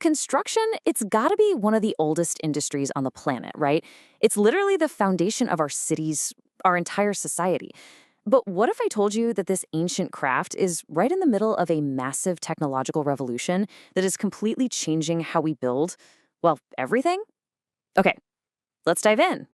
Construction, it's gotta be one of the oldest industries on the planet, right? It's literally the foundation of our cities, our entire society. But what if I told you that this ancient craft is right in the middle of a massive technological revolution that is completely changing how we build, well, everything? Okay, let's dive in.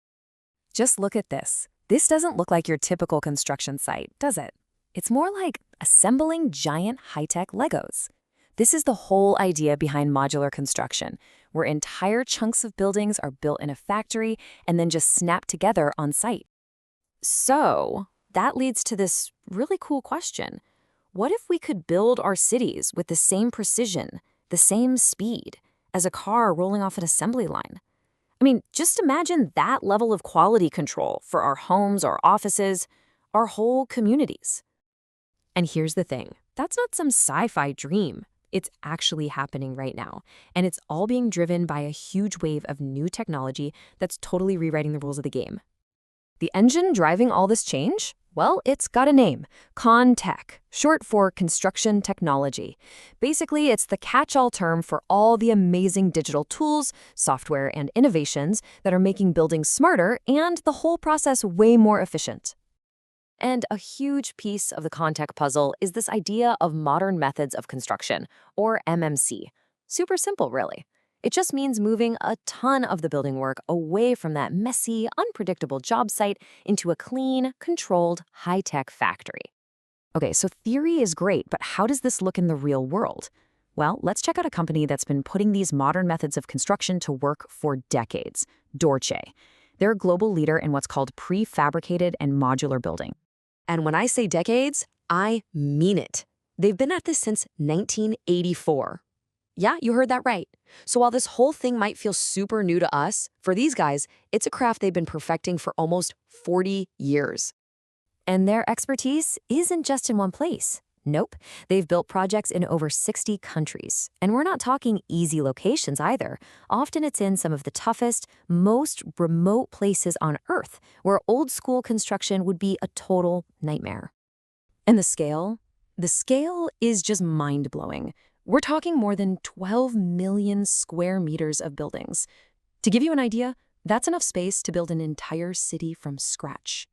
Just look at this. This doesn't look like your typical construction site, does it? It's more like assembling giant high-tech Legos. This is the whole idea behind modular construction, where entire chunks of buildings are built in a factory and then just snapped together on site. So, that leads to this really cool question. What if we could build our cities with the same precision, the same speed, as a car rolling off an assembly line? I mean, just imagine that level of quality control for our homes, our offices, our whole communities. And here's the thing. That's not some sci-fi dream. It's actually happening right now. And it's all being driven by a huge wave of new technology that's totally rewriting the rules of the game. The engine driving all this change? Well, it's got a name, ConTech, short for construction technology. Basically, it's the catch-all term for all the amazing digital tools, software, and innovations that are making buildings smarter and the whole process way more efficient. And a huge piece of the ConTech puzzle is this idea of modern methods of construction, or MMC. Super simple, really. It just means moving a ton of the building work away from that messy, unpredictable job site into a clean, controlled, high-tech factory. Okay, so theory is great, but how does this look in the real world? Well, let's check out a company that's been putting these modern methods of construction to work for decades, DORCE. They're a global leader in what's called prefabricated and modular building. And when I say decades, I mean it. They've been at this since 1984. Yeah, you heard that right. So while this whole thing might feel super new to us, for these guys, it's a craft they've been perfecting for almost 40 years. And their expertise isn't just in one place. Nope, they've built projects in over 60 countries. And we're not talking easy locations either. Often it's in some of the toughest, most remote places on Earth, where old-school construction would be a total nightmare. And the scale? The scale is just mind-blowing. We're talking more than 12 million square meters of buildings. To give you an idea, that's enough space to build an entire city from scratch.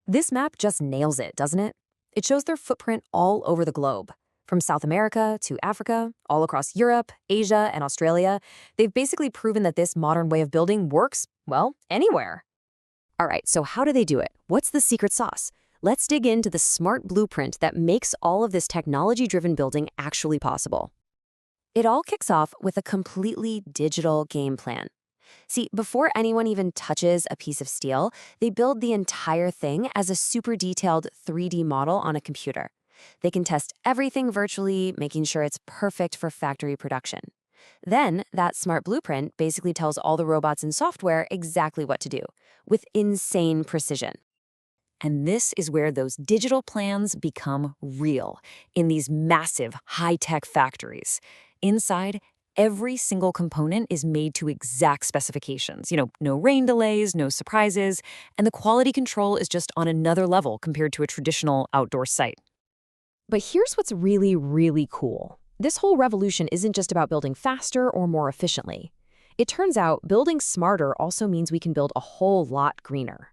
This map just nails it, doesn't it? It shows their footprint all over the globe. From South America to Africa, all across Europe, Asia, and Australia, they've basically proven that this modern way of building works, well, anywhere. All right, so how do they do it? What's the secret sauce? Let's dig into the smart blueprint that makes all of this technology-driven building actually possible. It all kicks off with a completely digital game plan. See, before anyone even touches a piece of steel, they build the entire thing as a super detailed 3D model on a computer. They can test everything virtually, making sure it's perfect for factory production. Then, that smart blueprint basically tells all the robots and software exactly what to do, with insane precision. And this is where those digital plans become real, in these massive, high-tech factories. Inside, every single component is made to exact specifications. No rain delays, no surprises, and the quality control is just on another level compared to a traditional outdoor site. But here's what's really, really cool. This whole revolution isn't just about building faster or more efficiently. It turns out building smarter also means we can build a whole lot greener.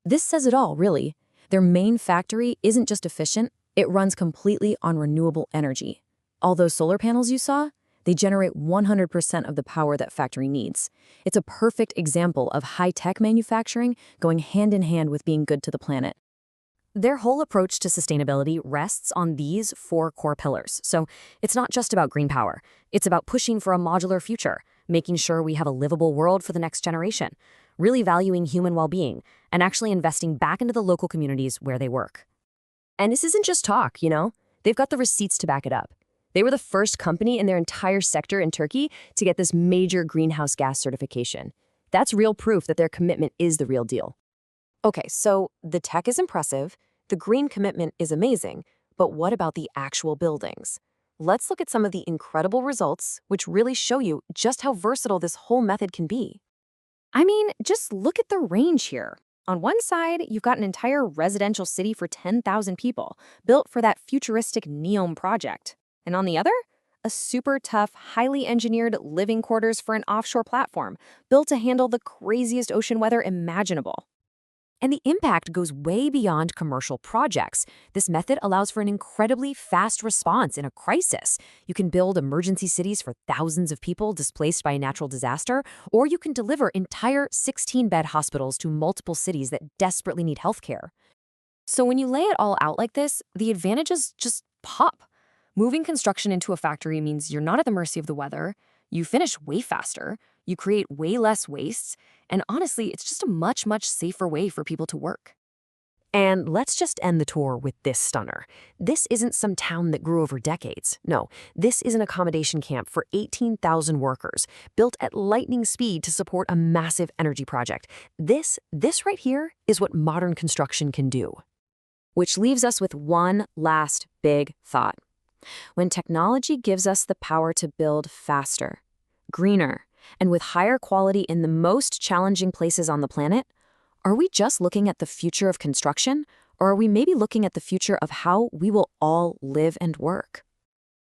This says it all, really. Their main factory isn't just efficient, it runs completely on renewable energy. All those solar panels you saw, they generate 100% of the power that factory needs. It's a perfect example of high-tech manufacturing going hand in hand with being good to the planet. Their whole approach to sustainability rests on these 4 core pillars. So it's not just about green power. It's about pushing for a modular future, making sure we have a livable world for the next generation, really valuing human well-being, and actually investing back into the local communities where they work. And this isn't just talk, They've got the receipts to back it up. They were the first company in their entire sector in Turkey to get this major greenhouse gas certification. That's real proof that their commitment is the real deal. Okay, so the tech is impressive, the green commitment is amazing, but what about the actual buildings? Let's look at some of the incredible results, which really show you just how versatile this whole method can be. I mean, just look at the range here. On one side, you've got an entire residential city for 10,000 people, built for that futuristic NEOM project. And on the other, a super tough, highly engineered living quarters for an offshore platform, built to handle the craziest ocean weather imaginable. And the impact goes way beyond commercial projects. This method allows for an incredibly fast response in a crisis. You can build emergency cities for thousands of people displaced by a natural disaster, or you can deliver entire 16-bed hospitals to multiple cities that desperately need healthcare. So when you lay it all out like this, the advantages just pop. Moving construction into a factory means you're not at the mercy of the weather, you finish way faster, you create way less wastes, and honestly, it's just a much, much safer way for people to work. And let's just end the tour with this stunner. This isn't some town that grew over decades. No, this is an accommodation camp for 18,000 workers, built at lightning speed to support a massive energy project. This right here is what modern construction can do. Which leaves us with one last big thought. When technology gives us the power to build faster, greener, and with higher quality in the most challenging places on the planet, are we just looking at the future of construction, or are we maybe looking at the future of how we will all live and work?